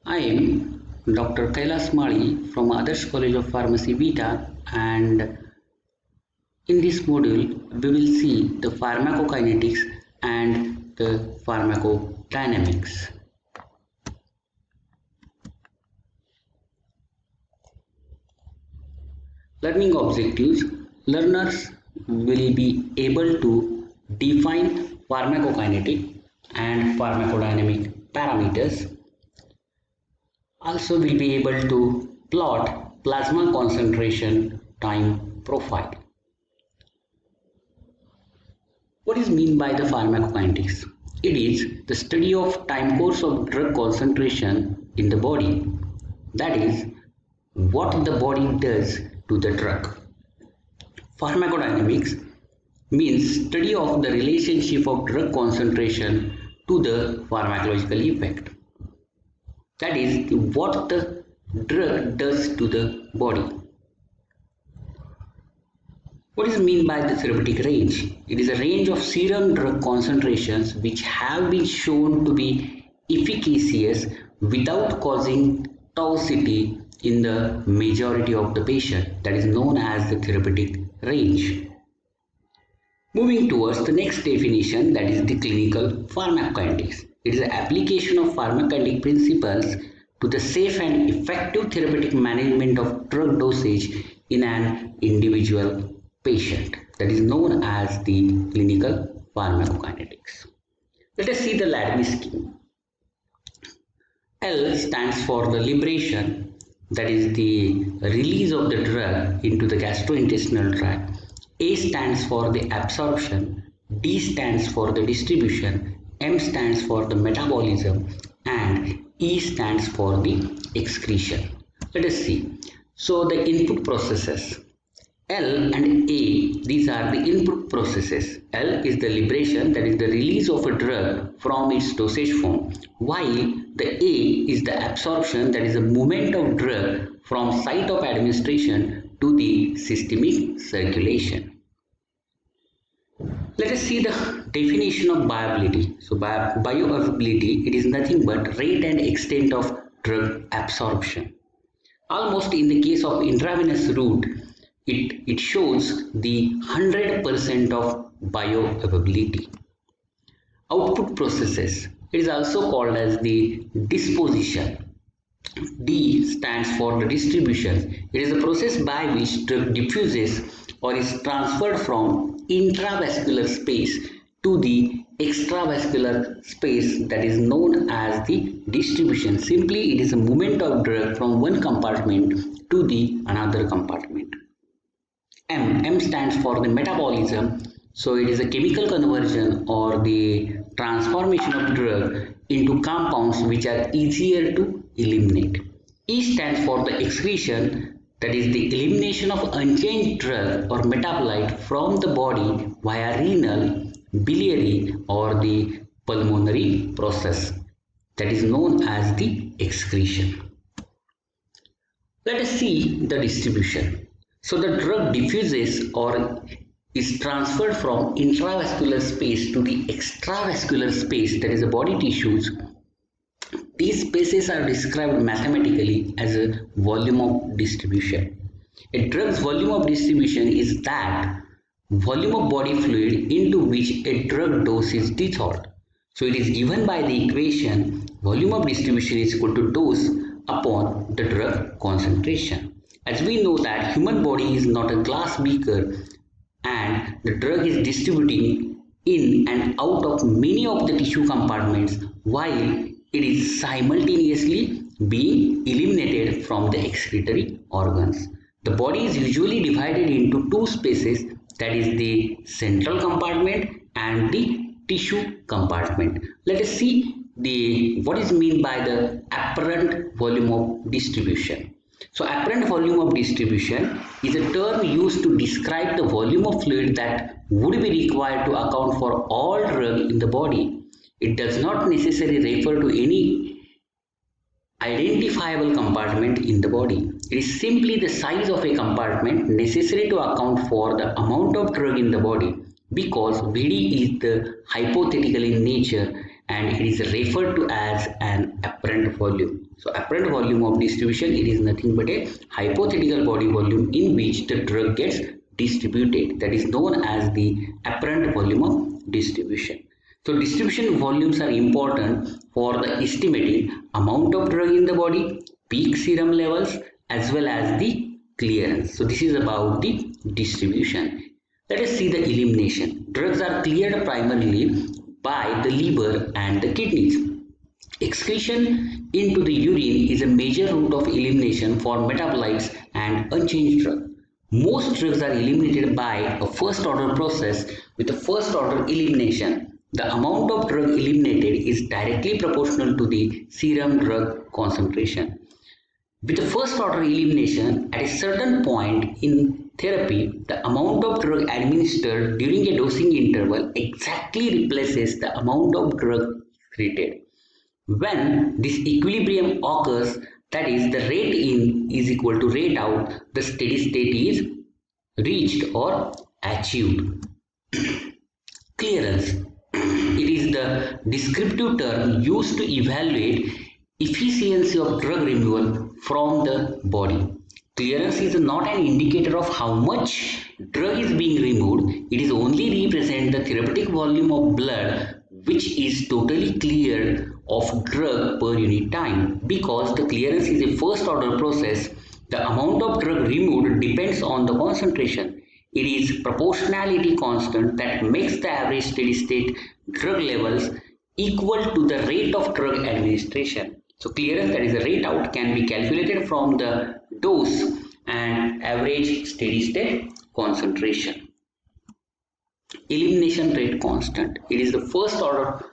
I am Dr. Kailas Mali from Adarsh College of Pharmacy Vita, and in this module we will see the pharmacokinetics and the pharmacodynamics. Learning objectives: learners will be able to define pharmacokinetic and pharmacodynamic parameters. Also will be able to plot plasma concentration time profile. What is meant by the pharmacokinetics? It is the study of time course of drug concentration in the body. That is, what the body does to the drug. Pharmacodynamics means study of the relationship of drug concentration to the pharmacological effect. That is, what the drug does to the body. What is meant by the therapeutic range? It is a range of serum drug concentrations which have been shown to be efficacious without causing toxicity in the majority of the patient. That is known as the therapeutic range. Moving towards the next definition, that is the clinical pharmacokinetics. It is the application of pharmacokinetic principles to the safe and effective therapeutic management of drug dosage in an individual patient. That is known as the clinical pharmacokinetics. Let us see the Ladby scheme. L stands for the liberation, that is the release of the drug into the gastrointestinal tract. A stands for the absorption, D stands for the distribution, M stands for the metabolism, and E stands for the excretion. Let us see. So the input processes. L and A, these are the input processes. L is the liberation, that is the release of a drug from its dosage form, while the A is the absorption, that is the movement of drug from site of administration to the systemic circulation. Let us see the definition of bioavailability. So bioavailability, it is nothing but rate and extent of drug absorption. Almost in the case of intravenous route, it shows the 100% of bioavailability. Output processes, it is also called as the disposition. D stands for the distribution. It is a process by which drug diffuses or is transferred from intravascular space to the extravascular space, that is known as the distribution. Simply, it is a movement of drug from one compartment to the another compartment. M stands for the metabolism. So it is a chemical conversion or the transformation of drug into compounds which are easier to eliminate. E stands for the excretion, that is the elimination of unchanged drug or metabolite from the body via renal, biliary or the pulmonary process, that is known as the excretion. Let us see the distribution. So the drug diffuses or is transferred from intravascular space to the extravascular space, that is the body tissues. These spaces are described mathematically as a volume of distribution. A drug's volume of distribution is that volume of body fluid into which a drug dose is dissolved. So it is given by the equation volume of distribution is equal to dose upon the drug concentration. As we know that human body is not a glass beaker and the drug is distributing in and out of many of the tissue compartments while it is simultaneously being eliminated from the excretory organs. The body is usually divided into two spaces, that is the central compartment and the tissue compartment. Let us see what is meant by the apparent volume of distribution. So apparent volume of distribution is a term used to describe the volume of fluid that would be required to account for all drug in the body. It does not necessarily refer to any identifiable compartment in the body. It is simply the size of a compartment necessary to account for the amount of drug in the body, because VD is the hypothetical in nature and it is referred to as an apparent volume. So apparent volume of distribution, it is nothing but a hypothetical body volume in which the drug gets distributed. That is known as the apparent volume of distribution. So distribution volumes are important for the estimating amount of drug in the body, peak serum levels, as well as the clearance. So this is about the distribution. Let us see the elimination. Drugs are cleared primarily by the liver and the kidneys. Excretion into the urine is a major route of elimination for metabolites and unchanged drug. Most drugs are eliminated by a first order process with a first order elimination. The amount of drug eliminated is directly proportional to the serum drug concentration. With the first order elimination, at a certain point in therapy, the amount of drug administered during a dosing interval exactly replaces the amount of drug excreted. When this equilibrium occurs, that is, the rate in is equal to rate out, the steady state is reached or achieved. Clearance. It is the descriptive term used to evaluate efficiency of drug removal from the body. Clearance is not an indicator of how much drug is being removed. It is only represent the therapeutic volume of blood which is totally cleared of drug per unit time. Because the clearance is a first order process, the amount of drug removed depends on the concentration. It is proportionality constant that makes the average steady state drug levels equal to the rate of drug administration. So clearance, that is the rate out, can be calculated from the dose and average steady state concentration. Elimination rate constant. It is the first order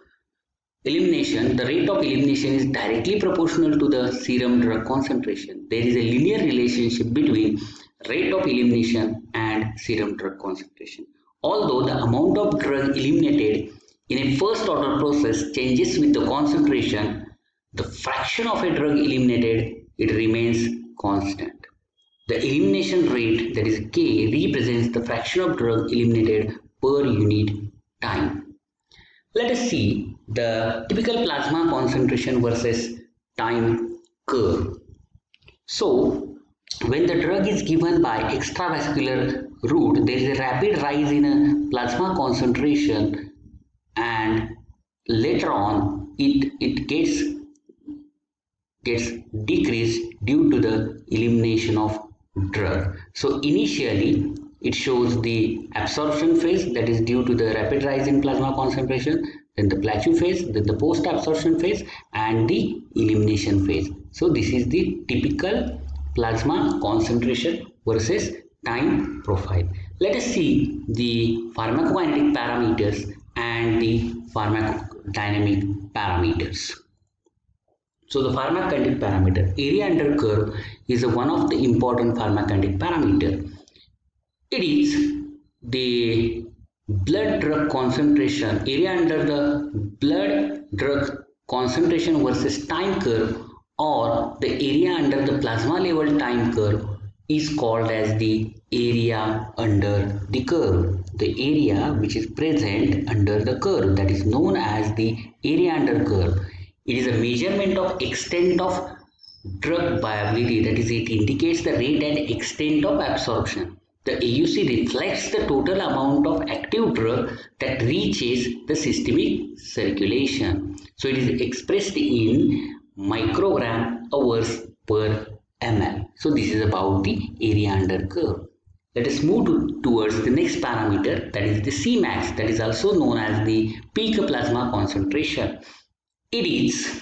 elimination. The rate of elimination is directly proportional to the serum drug concentration. There is a linear relationship between rate of elimination and serum drug concentration. Although the amount of drug eliminated in a first order process changes with the concentration, the fraction of a drug eliminated, it remains constant. The elimination rate, that is K, represents the fraction of drug eliminated per unit time. Let us see the typical plasma concentration versus time curve. So, when the drug is given by extravascular route, there is a rapid rise in a plasma concentration, and later on it gets decreased due to the elimination of drug. So initially it shows the absorption phase, that is due to the rapid rise in plasma concentration, then the plateau phase, then the post absorption phase, and the elimination phase. So this is the typical plasma concentration versus time profile. Let us see the pharmacokinetic parameters and the pharmacodynamic parameters. So the pharmacokinetic parameter, area under curve, is one of the important pharmacokinetic parameter. It is the blood drug concentration, area under the blood drug concentration versus time curve, or the area under the plasma level time curve is called as the area under the curve. The area which is present under the curve, that is known as the area under curve. It is a measurement of extent of drug viability, that is, it indicates the rate and extent of absorption. The AUC reflects the total amount of active drug that reaches the systemic circulation. So it is expressed in microgram hours per ml. So this is about the area under curve. Let us move towards the next parameter, that is the Cmax, that is also known as the peak plasma concentration. It is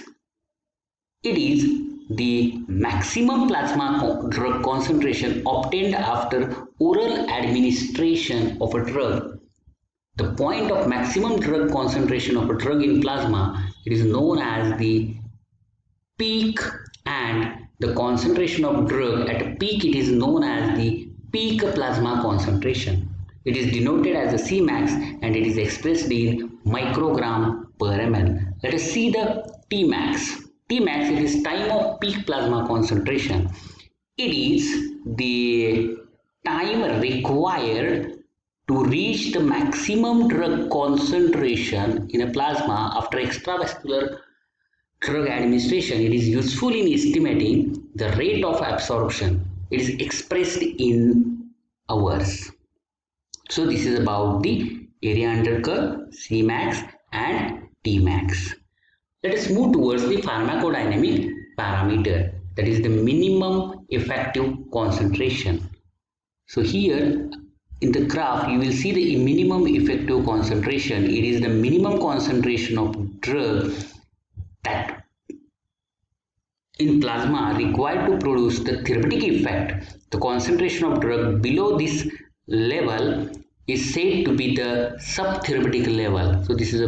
the maximum plasma drug concentration obtained after oral administration of a drug. The point of maximum drug concentration of a drug in plasma, it is known as the peak, and the concentration of drug at a peak, it is known as the peak plasma concentration. It is denoted as the Cmax and it is expressed in microgram per ml. Let us see the Tmax. Tmax, it is time of peak plasma concentration. It is the time required to reach the maximum drug concentration in a plasma after extravascular drug administration, it is useful in estimating the rate of absorption. It is expressed in hours. So this is about the area under curve, Cmax and Tmax. Let us move towards the pharmacodynamic parameter, that is the minimum effective concentration. So here in the graph you will see the minimum effective concentration. It is the minimum concentration of drug that in plasma required to produce the therapeutic effect. The concentration of drug below this level is said to be the subtherapeutic level. So this is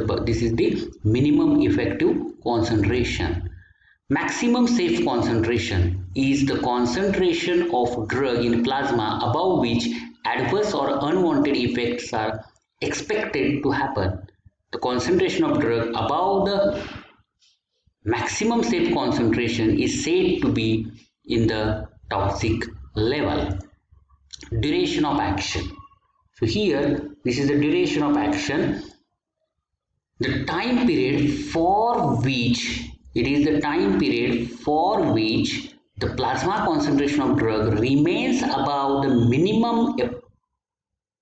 the minimum effective concentration. Maximum safe concentration is the concentration of drug in plasma above which adverse or unwanted effects are expected to happen. The concentration of drug above the maximum safe concentration is said to be in the toxic level. Duration of action. So here this is the duration of action. The time period for which the plasma concentration of drug remains above the minimum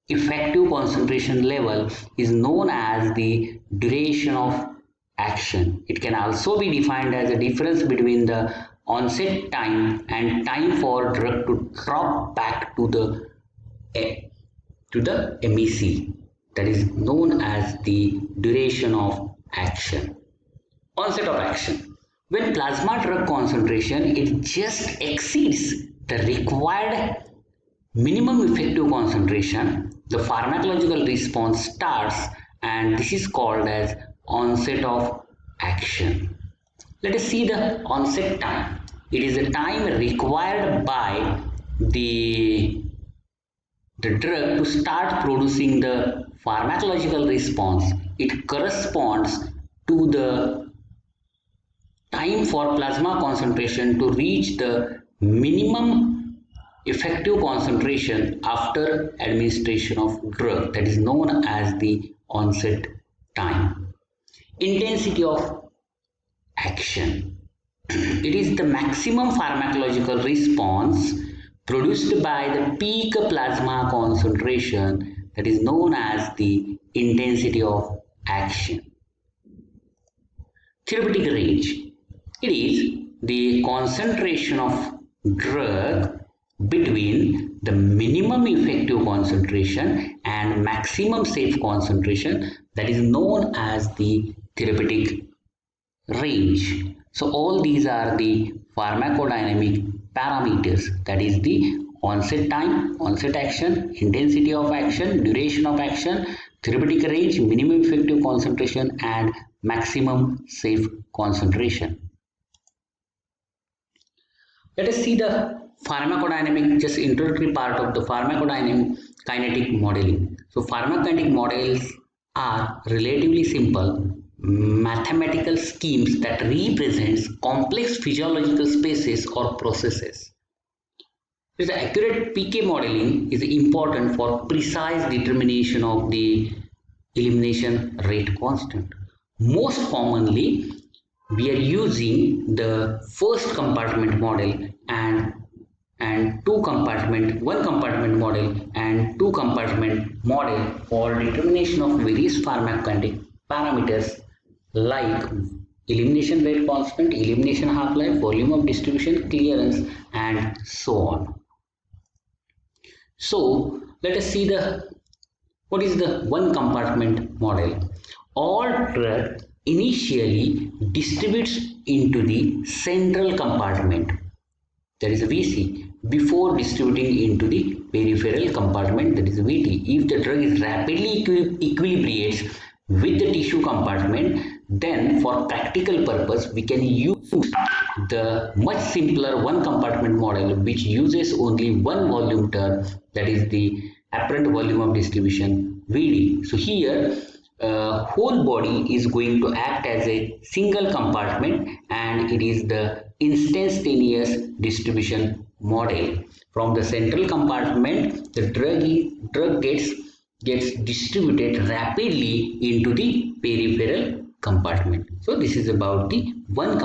effective concentration level is known as the duration of action. It can also be defined as a difference between the onset time and time for drug to drop back to the MEC. That is known as the duration of action. Onset of action. When plasma drug concentration just exceeds the required minimum effective concentration, the pharmacological response starts, and this is called as onset of action. Let us see the onset time. It is the time required by the drug to start producing the pharmacological response. It corresponds to the time for plasma concentration to reach the minimum effective concentration after administration of drug. That is known as the onset time. Intensity of action. It is the maximum pharmacological response produced by the peak plasma concentration, that is known as the intensity of action. Therapeutic range. It is the concentration of drug between the minimum effective concentration and maximum safe concentration, that is known as the therapeutic range. So all these are the pharmacodynamic parameters, that is the onset time, onset action, intensity of action, duration of action, therapeutic range, minimum effective concentration and maximum safe concentration. Let us see the pharmacodynamic, just introductory part of the pharmacodynamic kinetic modeling. So pharmacokinetic models are relatively simple mathematical schemes that represents complex physiological spaces or processes. The accurate PK modeling is important for precise determination of the elimination rate constant. Most commonly, we are using the first compartment model and one compartment model and two compartment model for determination of various pharmacokinetic parameters like elimination rate constant, elimination half-life, volume of distribution, clearance, and so on. So let us see what is the one compartment model. All drug initially distributes into the central compartment, that is VC, before distributing into the peripheral compartment, that is VT. If the drug is rapidly equilibrates with the tissue compartment, then for practical purpose we can use the much simpler one compartment model which uses only one volume term, that is the apparent volume of distribution VD. So here whole body is going to act as a single compartment and it is the instantaneous distribution model. From the central compartment, the drug gets gets distributed rapidly into the peripheral compartment. So this is about the one compartment.